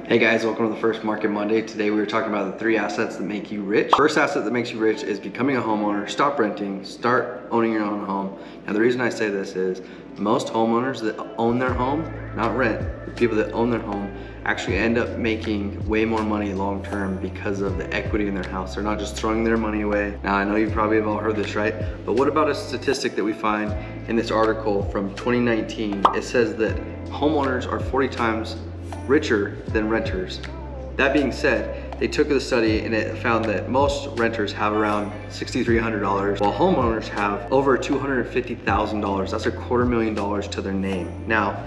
Hey guys, welcome to the first Market Monday. Today we were talking about the 3 assets that make you rich. First asset that makes you rich is becoming a homeowner. Stop renting, start owning your own home. Now the reason I say this is most homeowners that own their home, not rent, the people that own their home actually end up making way more money long term because of the equity in their house. They're not just throwing their money away. Now I know you probably have all heard this, right? But what about a statistic that we find in this article from 2019? It says that homeowners are 40 times richer than renters. That being said, they took the study and it found that most renters have around $6,300 while homeowners have over $250,000. That's $250,000 to their name. Now,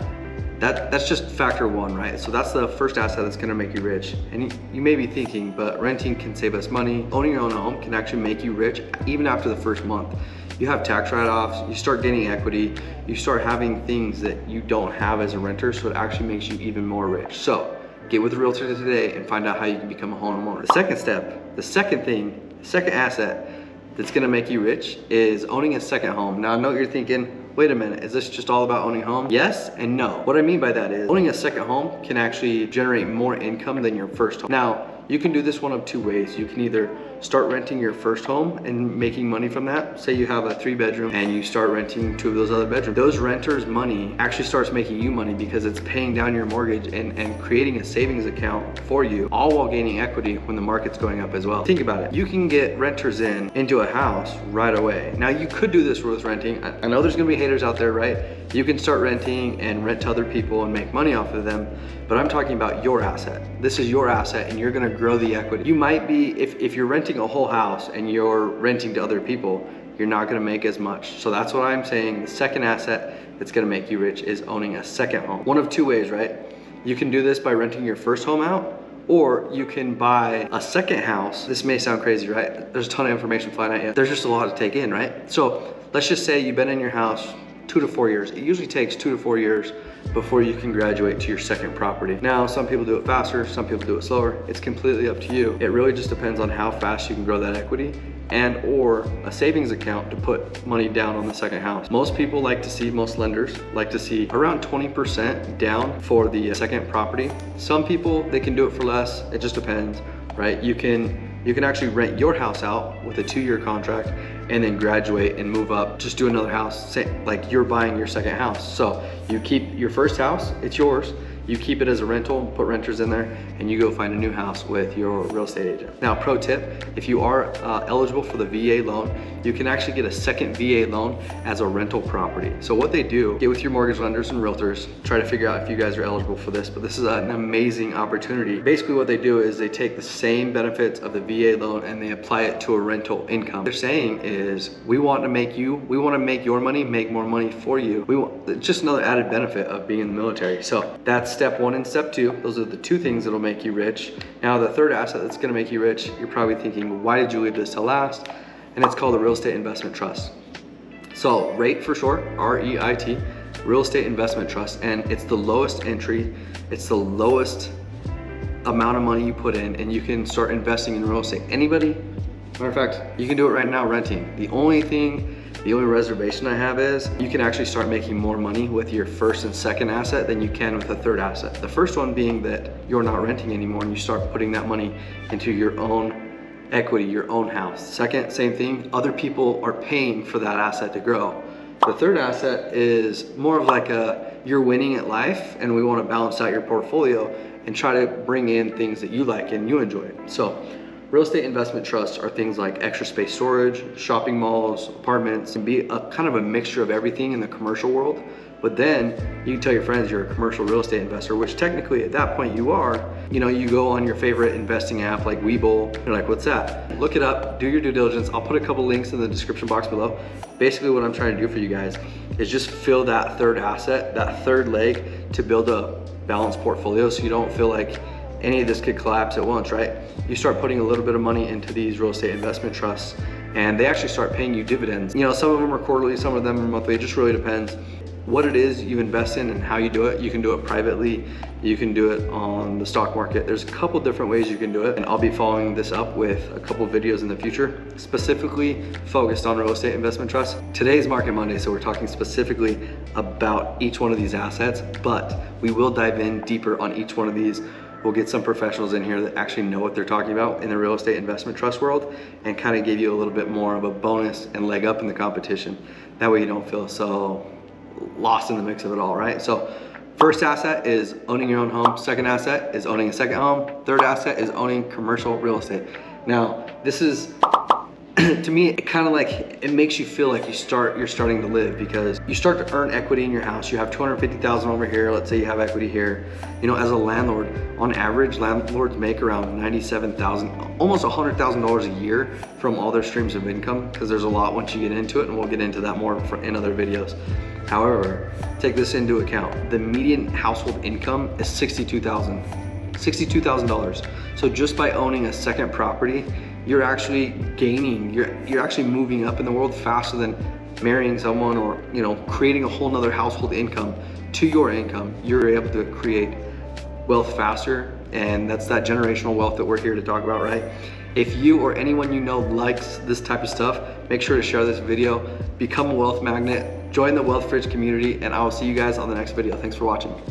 that's just factor one, right? So that's the first asset that's gonna make you rich. And you may be thinking, but renting can save us money. Owning your own home can actually make you rich even after the first month. You have tax write-offs, you start gaining equity, you start having things that you don't have as a renter, so it actually makes you even more rich. So get with a realtor today and find out how you can become a homeowner. The second step, the second asset that's gonna make you rich is owning a second home. Now I know what you're thinking, wait a minute, is this just all about owning a home? Yes and no. What I mean by that is owning a second home can actually generate more income than your first home. Now, you can do this one of 2 ways. You can either start renting your first home and making money from that. Say you have a 3-bedroom and you start renting 2 of those other bedrooms. Those renters' money actually starts making you money because it's paying down your mortgage and creating a savings account for you, all while gaining equity when the market's going up as well. Think about it. You can get renters into a house right away. Now you could do this with renting. I know there's gonna be haters out there, right? You can start renting and rent to other people and make money off of them, but I'm talking about your asset. This is your asset and you're gonna grow the equity. You might be, if you're renting a whole house and you're renting to other people, you're not gonna make as much. So that's what I'm saying. The second asset that's gonna make you rich is owning a second home. One of 2 ways, right? You can do this by renting your first home out, or you can buy a second house. This may sound crazy, right? There's a ton of information flying at you. There's just a lot to take in, right? So let's just say you've been in your house 2 to 4 years. It usually takes 2 to 4 years before you can graduate to your second property. Now, some people do it faster, some people do it slower. It's completely up to you. It really just depends on how fast you can grow that equity and or a savings account to put money down on the second house. Most lenders like to see around 20% down for the second property. Some people, they can do it for less. It just depends, right? You can actually rent your house out with a 2-year contract and then graduate and move up, just do another house, say, like you're buying your second house. So you keep your first house, it's yours, you keep it as a rental, put renters in there, and you go find a new house with your real estate agent. Now, pro tip, if you are eligible for the VA loan, you can actually get a second VA loan as a rental property. So what they do, get with your mortgage lenders and realtors, try to figure out if you guys are eligible for this, but this is an amazing opportunity. Basically what they do is they take the same benefits of the VA loan and they apply it to a rental income. What they're saying is, we want to make your money make more money for you. It's just another added benefit of being in the military. So that's step 1 and step 2. Those are the 2 things that'll make you rich. Now the third asset that's gonna make you rich, you're probably thinking, why did you leave this till last? And it's called a real estate investment trust. So REIT for short, R-E-I-T, real estate investment trust, and it's the lowest entry, it's the lowest amount of money you put in, and you can start investing in real estate. Anybody? Matter of fact, you can do it right now renting. The only reservation I have is you can actually start making more money with your first and second asset than you can with a third asset. The first one being that you're not renting anymore and you start putting that money into your own equity, your own house. Second, same thing, other people are paying for that asset to grow. The third asset is more of like you're winning at life and we want to balance out your portfolio and try to bring in things that you like and you enjoy. So real estate investment trusts are things like extra space storage, shopping malls, apartments, and be a kind of a mixture of everything in the commercial world. But then you can tell your friends you're a commercial real estate investor, which technically at that point you are. You know, you go on your favorite investing app like Webull, you're like, what's that? Look it up, do your due diligence. I'll put a couple links in the description box below. Basically what I'm trying to do for you guys is just fill that third asset, that third leg to build a balanced portfolio so you don't feel like any of this could collapse at once, right? You start putting a little bit of money into these real estate investment trusts and they actually start paying you dividends. You know, some of them are quarterly, some of them are monthly, it just really depends what it is you invest in and how you do it. You can do it privately, you can do it on the stock market. There's a couple different ways you can do it, and I'll be following this up with a couple videos in the future, specifically focused on real estate investment trusts. Today's Market Monday, so we're talking specifically about each one of these assets, but we will dive in deeper on each one of these We'll get some professionals in here that actually know what they're talking about in the real estate investment trust world and kind of give you a little bit more of a bonus and leg up in the competition. That way you don't feel so lost in the mix of it all, right? So first asset is owning your own home. Second asset is owning a second home. Third asset is owning commercial real estate. Now, this is, to me, it kind of like, it makes you feel like you're starting to live, because you start to earn equity in your house. You have 250,000 over here. Let's say you have equity here. You know, as a landlord, on average, landlords make around 97,000, almost $100,000 a year from all their streams of income, because there's a lot once you get into it, and we'll get into that more in other videos. However, take this into account. The median household income is $62,000. So just by owning a second property, you're actually gaining, you're actually moving up in the world faster than marrying someone or, you know, creating a whole nother household income to your income. You're able to create wealth faster, and that's that generational wealth that we're here to talk about, right? If you or anyone you know likes this type of stuff, make sure to share this video, become a wealth magnet, join the Wealth Fridge community, and I will see you guys on the next video. Thanks for watching.